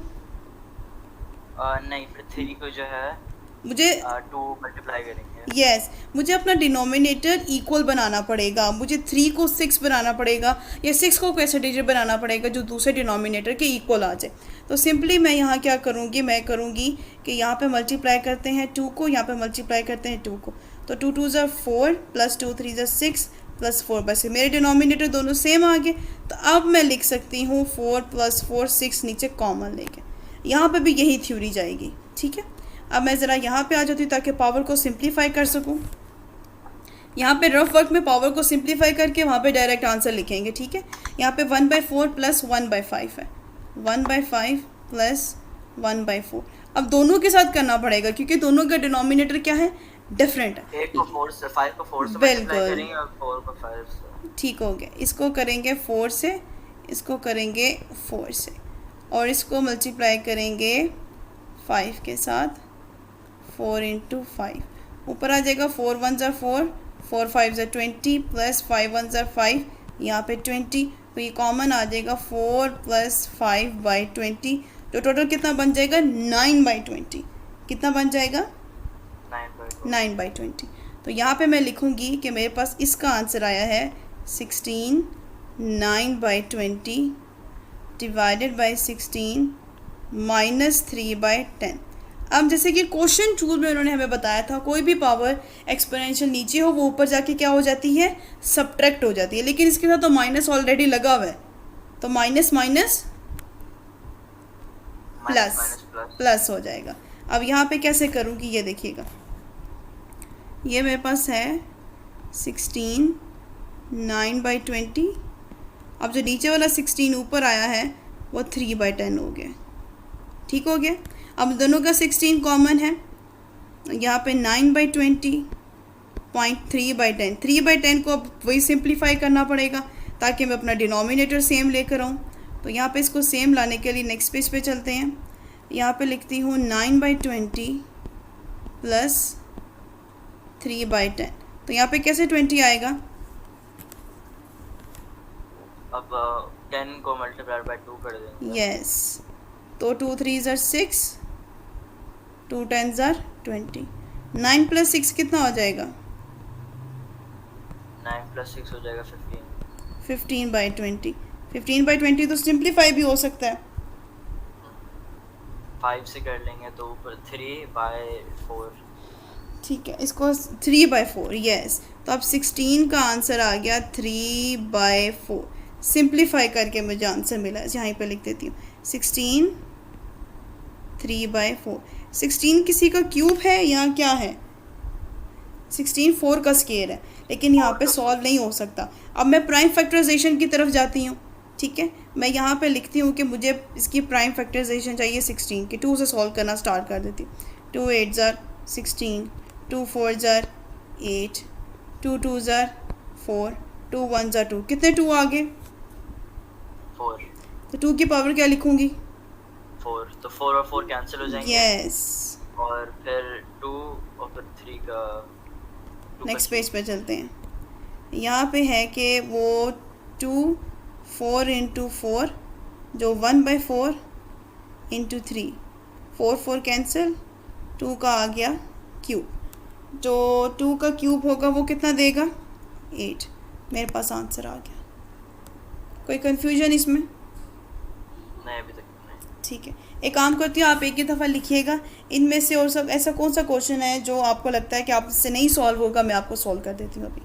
नहीं, फिर 3 को जो है मुझे 2 मल्टीप्लाई करेंगे। यस, मुझे अपना डिनोमिनेटर इक्वल बनाना पड़ेगा, मुझे 3 को 6 बनाना पड़ेगा, या 6 को कैसे डिजिट बनाना पड़ेगा जो दूसरे डिनोमिनेटर के इक्वल आ जाए। तो सिंपली मैं यहाँ क्या करूँगी, मैं करूँगी कि यहाँ पे मल्टीप्लाई करते हैं 2 को, यहाँ पे मल्टीप्लाई करते हैं 2 को, तो 2 2 ज़ा 4 प्लस 2 3 ज़ा 6 प्लस 4/6, मेरे डिनोमिनेटर दोनों सेम आ गए। तो अब मैं लिख सकती हूँ 4 + 4 6 नीचे कॉमन लेके, यहाँ पे भी यही थ्योरी जाएगी, ठीक है। अब मैं ज़रा यहाँ पे आ जाती हूँ ताकि पावर को सिंप्लीफाई कर सकूँ। यहाँ पे रफ वर्क में पावर को सिंप्लीफाई करके वहाँ पे डायरेक्ट आंसर लिखेंगे, ठीक है। यहाँ पे 1/4 प्लस 1/5 है, 1/5 प्लस 1/4। अब दोनों के साथ करना पड़ेगा क्योंकि दोनों का डिनोमिनेटर क्या है, डिफरेंट है। 1 को 4 से 5 को 4 से मल्टीप्लाई करेंगे और 4 को 5 से, ठीक हो गया। इसको करेंगे 4 से, इसको करेंगे 4 से, और इसको मल्टीप्लाई करेंगे 5 के साथ, 4 × 5 ऊपर आ जाएगा, 4 1 ज़ा 4, 4 5 ज़ा 20 प्लस 5 1 ज़ा 5, यहाँ पे 20, तो ये कॉमन आ जाएगा 4 + 5/20, तो टोटल कितना बन जाएगा 9/20, कितना बन जाएगा 9/20। 9/20। तो यहाँ पे मैं लिखूँगी कि मेरे पास इसका आंसर आया है 16 9/20 डिवाइडेड बाई 16 -3/10। अब जैसे कि क्वेश्चन टूल में उन्होंने हमें बताया था कोई भी पावर एक्सपोनेंशियल नीचे हो वो ऊपर जाके क्या हो जाती है, सब्ट्रैक्ट हो जाती है, लेकिन इसके साथ तो माइनस ऑलरेडी लगा हुआ है, तो माइनस माइनस प्लस प्लस हो जाएगा। अब यहाँ पे कैसे करूँगी ये देखिएगा, ये मेरे पास है 16 9/20, अब जो नीचे वाला 16 ऊपर आया है वो 3/10 हो गया, ठीक हो गया। अब दोनों का 16 कॉमन है, यहाँ पे 9/20 0.3/10, 3/10 को अब वही सिंप्लीफाई करना पड़ेगा ताकि मैं अपना डिनोमिनेटर सेम लेकर आऊँ। तो यहाँ पे इसको सेम लाने के लिए नेक्स्ट पेज पे चलते हैं। यहाँ पे लिखती हूँ 9/20 प्लस 3/10, तो यहाँ पे कैसे 20 आएगा, अब 10 को मल्टीप्लाई बाय 2 कर देंगे। यस, तो 2 3s are 6, 2 10s are 20, 9 + 6 कितना हो जाएगा, 9 + 6 हो जाएगा 15। 15/20, 15/20 तो सिंप्लीफाई भी हो सकता है, 5 से कर लेंगे तो ऊपर 3/4। ठीक है, इसको 3/4, यस। तो अब 16 का आंसर आ गया 3/4। सिंप्लीफाई करके मुझे आंसर मिला, यहाँ पे लिख देती हूँ 16 3/4। 16 किसी का क्यूब है या क्या है, 16 4 का स्केयर है, लेकिन यहाँ पे सॉल्व नहीं हो सकता। अब मैं प्राइम फैक्टराइजेशन की तरफ जाती हूँ, ठीक है। मैं यहाँ पे लिखती हूँ कि मुझे इसकी प्राइम फैक्टराइजेशन चाहिए 16 की, 2 से सॉल्व करना स्टार्ट कर देती हूँ। 2 8s are 16, 2 4s are 8, 2 2s are 4, 2 1s are 2, कितने 2 आ गए, 4। तो 2 की पावर क्या लिखूँगी, 4, तो 4 और 4 कैंसिल हो जाएंगे। यस। और फिर 2 और फिर 3 का नेक्स्ट पेज पे चलते हैं। यहाँ पे है कि वो 2 4 × 4 जो 1/4 × 3, 4 4 कैंसिल, 2 का आ गया क्यूब, जो 2 का क्यूब होगा वो कितना देगा, 8। मेरे पास आंसर आ गया। कोई कन्फ्यूजन इसमें, नहीं अभी तक नहीं। ठीक है। एक काम करती हूँ, आप एक ही दफ़ा लिखिएगा इनमें से, और सब ऐसा कौन सा क्वेश्चन है जो आपको लगता है कि आप इससे नहीं सॉल्व होगा, मैं आपको सॉल्व कर देती हूँ अभी।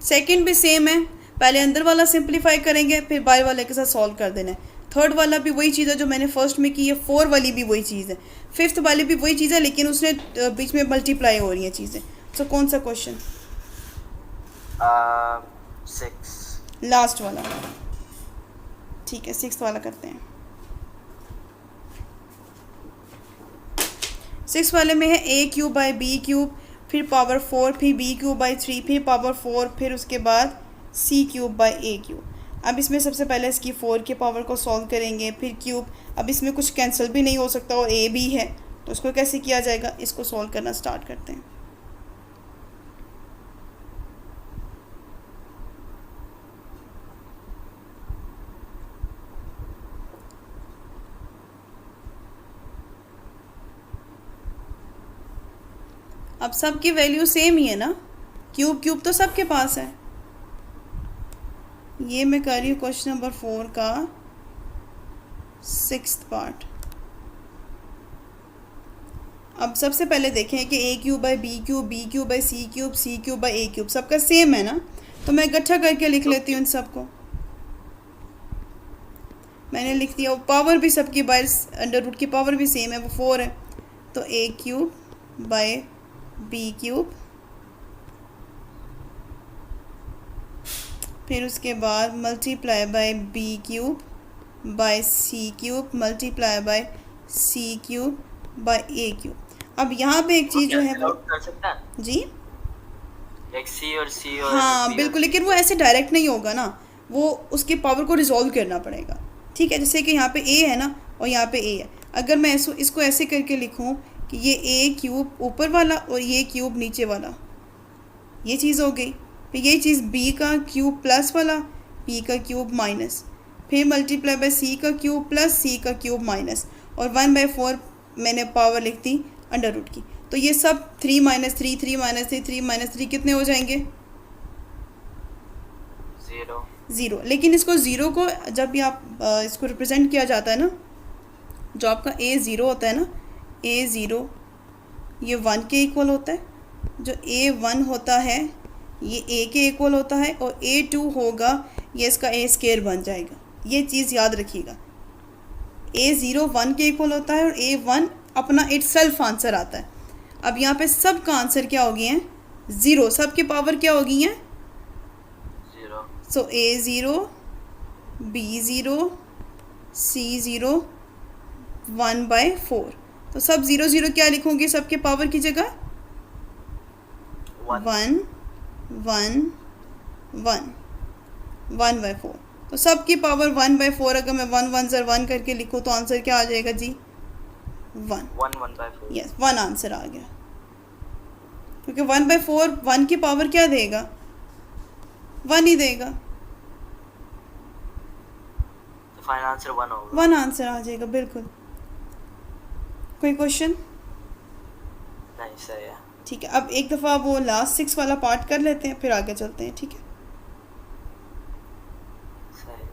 सेकंड भी सेम है, पहले अंदर वाला सिंप्लीफाई करेंगे फिर बाहर वाले के साथ सॉल्व कर देना है। थर्ड वाला भी वही चीज़ है जो मैंने फर्स्ट में की है, 4 वाली भी वही चीज़ है, फिफ्थ वाली भी वही चीज़ है, लेकिन उसने बीच में मल्टीप्लाई हो रही हैं चीज़ें। सो कौन सा क्वेश्चन, 6 लास्ट वाला, ठीक है, 6th वाला करते हैं। 6 वाले में है a³/b³, फिर पावर 4, फिर b³/3, फिर पावर 4, फिर उसके बाद c³/a³। अब इसमें सबसे पहले इसकी 4 के पावर को सॉल्व करेंगे, फिर क्यूब। अब इसमें कुछ कैंसिल भी नहीं हो सकता और a भी है, तो उसको कैसे किया जाएगा, इसको सॉल्व करना स्टार्ट करते हैं। अब सबकी वैल्यू सेम ही है ना, क्यूब क्यूब तो सबके पास है। ये मैं कर रही हूँ क्वेश्चन नंबर 4 का 6th पार्ट। अब सबसे पहले देखें कि a³/b³, b³/c³, c³/a³ सबका सेम है ना, तो मैं इकट्ठा करके लिख लेती हूँ इन सबको। मैंने लिख दिया, पावर भी सबकी बाय अंडर रूट की पावर भी सेम है, वो 4 है, तो a³/b³, फिर उसके बाद multiply by b³/c³ multiply by c³/a³। अब यहाँ पे एक चीज़ जो है वो कर सकता है जी, एक c और c और हाँ बिल्कुल, लेकिन वो ऐसे डायरेक्ट नहीं होगा ना, वो उसके पावर को रिजॉल्व करना पड़ेगा, ठीक है। जैसे कि यहाँ पे a है ना और यहाँ पे a है, अगर मैं इसको ऐसे करके लिखूँ कि ये a³ ऊपर वाला और ये क्यूब नीचे वाला, ये चीज़ हो गई। फिर ये चीज़ b का क्यूब प्लस वाला, b का क्यूब माइनस, फिर मल्टीप्लाई बाय c का क्यूब प्लस c का क्यूब माइनस, और 1/4 मैंने पावर लिख दी अंडर रूट की। तो ये सब 3 माइनस 3 3 माइनस 3 3 माइनस 3 कितने हो जाएंगे? 0। लेकिन इसको ज़ीरो को जब भी आप इसको रिप्रेजेंट किया जाता है ना, जो आपका A0 होता है ना, A0 ये 1 के इक्वल होता है, जो A1 होता है ये A के इक्वल होता है, और A2 होगा ये इसका A स्केयर बन जाएगा। ये चीज़ याद रखिएगा, A0 1 के इक्वल होता है और A1 अपना इटसेल्फ आंसर आता है। अब यहाँ पे सब का आंसर क्या हो गए हैं? 0। सब की पावर क्या हो गई हैं? 0। सो A0 B0 C0 1/4। तो सब 0 0 क्या लिखोगे सबके पावर की जगह? 1 1 1 1/4। तो सब की पावर 1/4 अगर मैं 1 1 1 करके लिखूँ तो आंसर क्या आ जाएगा जी? 1 1/4। यस 1 आंसर आ गया, क्योंकि 1/4 1 की पावर क्या देगा? 1 ही देगा, तो फाइनल आंसर 1 होगा। 1 आंसर आ जाएगा बिल्कुल। कोई क्वेश्चन? नहीं, सही है। ठीक है, अब एक दफ़ा वो लास्ट 6 वाला पार्ट कर लेते हैं, फिर आगे चलते हैं। ठीक है, सही।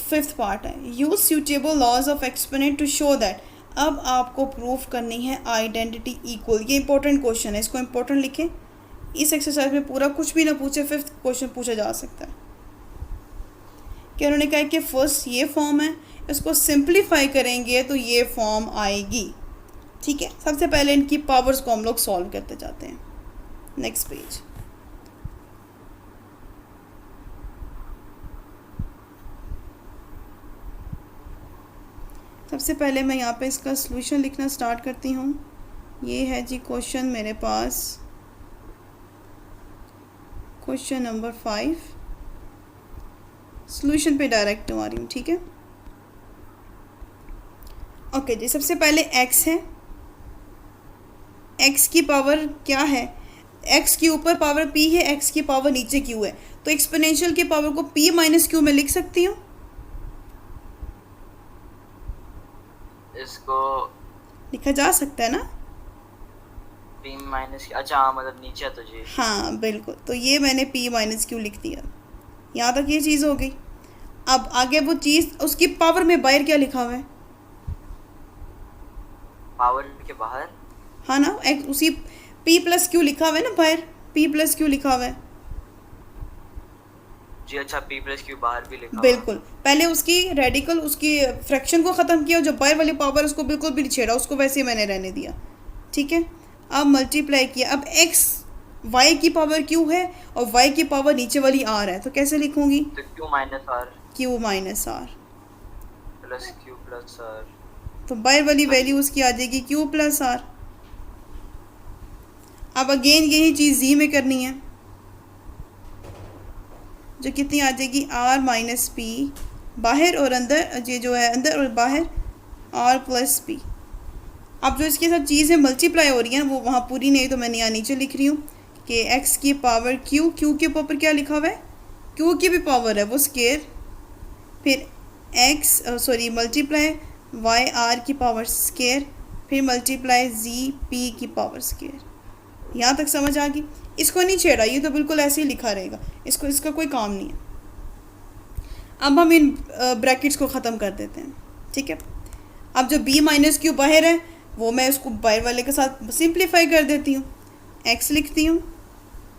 5th पार्ट है, use suitable laws of exponent to show that. अब आपको प्रूफ करनी है आइडेंटिटी इक्वल। ये इंपॉर्टेंट क्वेश्चन है, इसको इंपॉर्टेंट लिखें। इस एक्सरसाइज में पूरा कुछ भी ना पूछे, 5th क्वेश्चन पूछा जा सकता है कि उन्होंने कहा कि फर्स्ट ये फॉर्म है, इसको सिंप्लीफाई करेंगे तो ये फॉर्म आएगी। ठीक है, सबसे पहले इनकी पावर्स को हम लोग सॉल्व करते जाते हैं। Next page. सबसे पहले मैं यहाँ पे इसका सॉल्यूशन लिखना स्टार्ट करती हूँ। ये है जी क्वेश्चन मेरे पास, क्वेश्चन नंबर 5। सॉल्यूशन पे डायरेक्ट आ रही हूँ। ठीक है, ओके जी। सबसे पहले x है, x की पावर क्या है? x के ऊपर पावर p है, x की पावर नीचे q है, तो एक्सपोनेंशियल की पावर को p माइनस q में लिख सकती हूँ। इसको लिखा जा सकता है ना? p माइनस, अच्छा हाँ, मतलब नीचे तो जी। हाँ बिल्कुल, तो ये मैंने p माइनस क्यू लिख दिया। यहाँ तक ये चीज़ हो गई। अब आगे वो चीज़, उसकी पावर में बाहर क्या लिखा हुआ है? पावर के बाहर, हाँ ना, एक उसी p प्लस क्यू लिखा हुआ है ना बाहर, p प्लस क्यू लिखा हुआ है जी। अच्छा, p प्लस क्यू बाहर भी लिखा हुआ। बिल्कुल। पहले उसकी रेडिकल, उसकी फ्रैक्शन को ख़त्म किया, जो बाहर वाली पावर उसको बिल्कुल भी नहीं छेड़ा, उसको वैसे ही मैंने रहने दिया। ठीक है, अब मल्टीप्लाई किया। अब x y की पावर q है और y की पावर नीचे वाली r है, तो कैसे लिखूंगी? तो q minus r q minus r plus q plus r, तो बाहर वाली वैल्यू उसकी आ जाएगी q प्लस r। अब अगेन यही चीज़ z में करनी है, जो कितनी आ जाएगी? r माइनस पी, बाहर और अंदर, ये जो है अंदर और बाहर, r प्लस पी। अब जो इसके साथ चीज़ें मल्टीप्लाई हो रही हैं वो वहाँ पूरी नहीं, तो मैंने यहाँ नीचे लिख रही हूँ कि x की पावर q, q के ऊपर क्या लिखा हुआ है? q की भी पावर है वो स्केयर, फिर x मल्टीप्लाई y r की पावर स्केयर, फिर मल्टीप्लाई z p की पावर स्केयर। यहाँ तक समझ आ गई? इसको नहीं छेड़ा, ये तो बिल्कुल ऐसे ही लिखा रहेगा, इसको, इसका कोई काम नहीं है। अब हम इन ब्रैकेट्स को ख़त्म कर देते हैं। ठीक है, अब जो b माइनस क्यू बाहर है वो मैं उसको बाहर वाले के साथ सिंप्लीफाई कर देती हूँ, x लिखती हूँ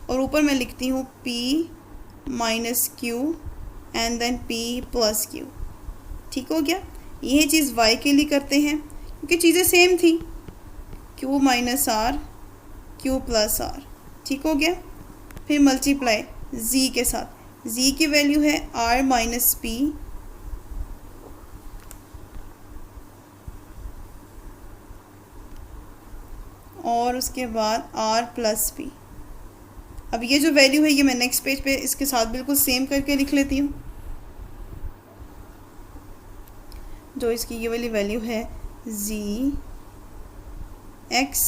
और ऊपर मैं लिखती हूँ p minus Q and then p plus Q. ठीक हो गया? यही चीज़ y के लिए करते हैं क्योंकि चीज़ें सेम थी, q minus r, q plus r। ठीक हो गया? फिर मल्टीप्लाई z के साथ, z की वैल्यू है r माइनस पी, और उसके बाद r प्लस पी। अब ये जो वैल्यू है ये मैं नेक्स्ट पेज पे इसके साथ बिल्कुल सेम करके लिख लेती हूँ। जो इसकी ये वाली वैल्यू है z x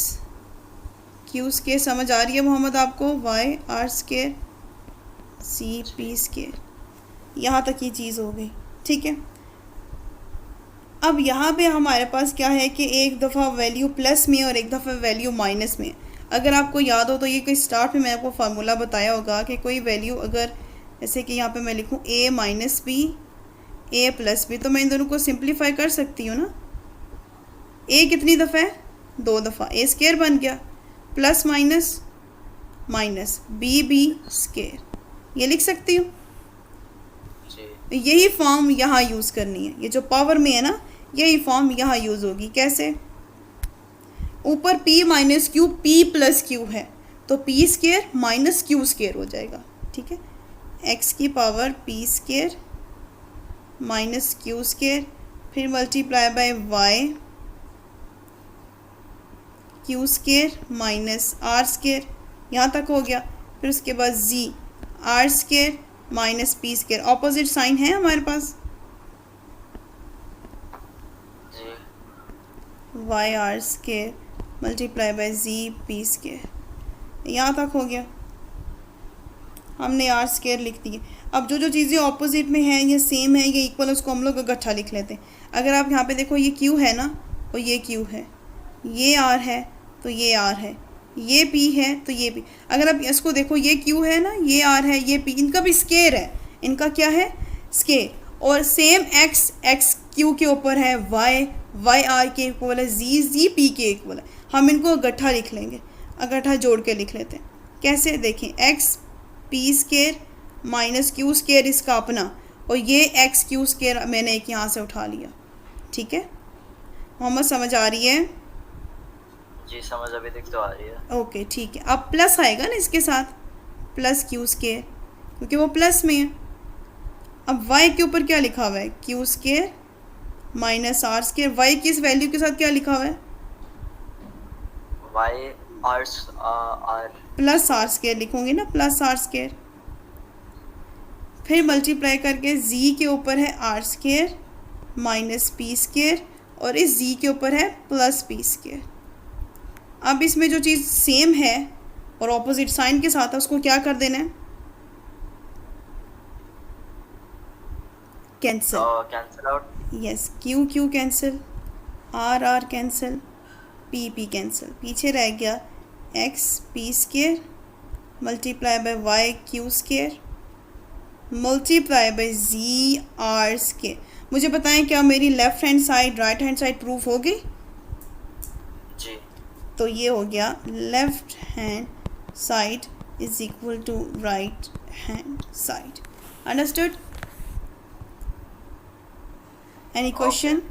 q स्केयर, समझ आ रही है मोहम्मद आपको? y r square c p square. यहाँ तक ये चीज़ हो गई। ठीक है, अब यहाँ पे हमारे पास क्या है कि एक दफ़ा वैल्यू प्लस में और एक दफ़ा वैल्यू माइनस में। अगर आपको याद हो तो ये कोई स्टार्ट में मैंने आपको फार्मूला बताया होगा कि कोई वैल्यू अगर जैसे कि यहाँ पे मैं लिखूँ a minus B A plus B, तो मैं इन दोनों को सिंप्लीफाई कर सकती हूँ ना। a कितनी दफ़ा है? 2 दफ़ा, a स्केयर बन गया, plus minus minus B square, ये लिख सकती हूँ। जी यही फॉर्म यहाँ यूज़ करनी है, ये जो पावर में है ना यही फॉर्म यहाँ यूज़ होगी। कैसे? ऊपर p minus q p plus q है तो p square minus q square हो जाएगा, ठीक है। x की power p square minus q square, फिर multiply by y q square minus are square, यहाँ तक हो गया। फिर उसके बाद z r square minus P square, opposite sign है हमारे पास, g y r square multiply by g p square, यहाँ तक हो गया। हमने आर स्केयर लिख दिए। अब जो जो चीज़ें ऑपोजिट में हैं ये सेम है ये इक्वल, उसको हम लोग इकट्ठा लिख लेते हैं। अगर आप यहाँ पे देखो ये क्यू है ना और ये क्यू है, ये आर है तो ये आर है, ये पी है तो ये पी। अगर आप इसको देखो ये क्यू है ना, ये आर है, ये पी, इनका भी स्केयर है, इनका क्या है? स्केयर। और सेम एक्स क्यू के ऊपर है, वाई आर के इक्वल है, जी पी के इक्वल है। हम इनको इकट्ठा लिख लेंगे, इकट्ठा जोड़ के लिख लेते हैं। कैसे? देखें, x P square minus q square इसका अपना, और ये एक्स क्यू स्केयर मैंने एक यहाँ से उठा लिया, ठीक है। मोहम्मद समझ आ रही है? जी समझ अभी तक तो आ रही है। ओके ठीक है। अब प्लस आएगा ना इसके साथ, प्लस क्यू स्केयर, क्योंकि वो प्लस में है। अब y के ऊपर क्या लिखा हुआ है? Q square minus are square. y की इस वैल्यू के साथ क्या लिखा हुआ है? Y R plus R square लिखूंगी ना, प्लस आर स्केयर। फिर मल्टीप्लाई करके z के ऊपर है R square minus P square, और इस z के ऊपर है प्लस पी स्केयर। अब इसमें जो चीज़ सेम है और ऑपोजिट साइन के साथ है उसको क्या कर देना है? Cancel. Cancel out. Yes, Q Q cancel, R R cancel, P P cancel. पीछे रह गया X P square multiply by Y Q square multiply by Z R square. मुझे बताएं क्या मेरी left hand side right hand side proof हो गई? जी तो ये हो गया left hand side is equal to right hand side. Understood? Any question?